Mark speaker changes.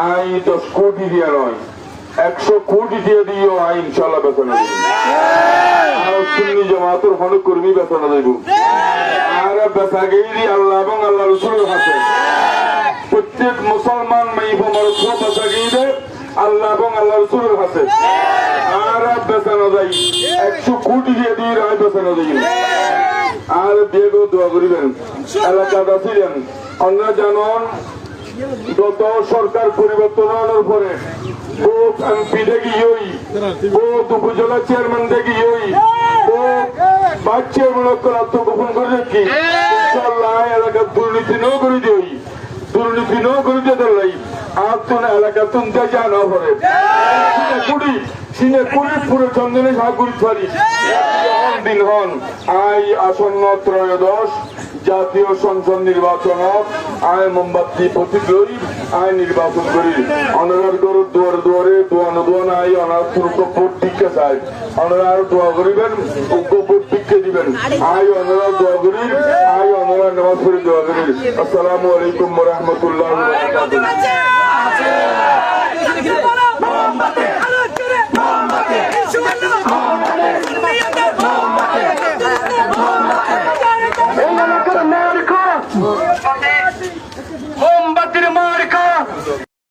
Speaker 1: I 10 কোটি দিয়া নয় 100 কোটি দিয়ে দিও আই ইনশাআল্লাহ বেতন দেব আর সুন্নি জামাতের হলো কর্মী বেতন দেব আর বেসাগেইরি আল্লাহ এবং আল্লাহ রাসূলের হাতে প্রত্যেক মুসলমান মাইফ মরদ বেসাগেইরে আল্লাহ এবং আল্লাহ রাসূলের হাতে আর বেতন দেই 100 কোটি দিয়ে দিই রায় বেতন দেই আর বিয়েগো দোয়া করিবেন এলাকাটা ছিলেন আমরা জানেন গত সরকার পরিবর্তন হওয়ার পরে বহুত এমপি দেখিই বহুত উপজেলা চেয়ারম্যান দেখিই বহুত ভাইস চেয়ারম্যান আত্মগোপন করে দেখি ইনশাআল্লাহ এলাকার দুর্নীতি ন করে দিই দুর্নীতি ন করে দিয়ে আর তো এলাকা তুনতে যায় না পরে সিনে কুড়ি পুরো চন্দনে সাগুরি ফারি দিন হন আই আসন্ন 13 জাতীয় সংসদ নির্বাচন আয় মোমবাতি প্রতীক লই আয় নির্বাচন করি অনার গরু দুয়ারে দুয়ারে দোয়ানো দোয়ান আই অনার ভোট টিকে চাই অনার দোয়া করিবেন ভোট টিকে দিবেন আই অনার দোয়া করি আই অনার নামাজ পড়ে দোয়া করি আসসালামু আলাইকুম ওয়া রাহমাতুল্লাহি ওয়া বারাকাতুহু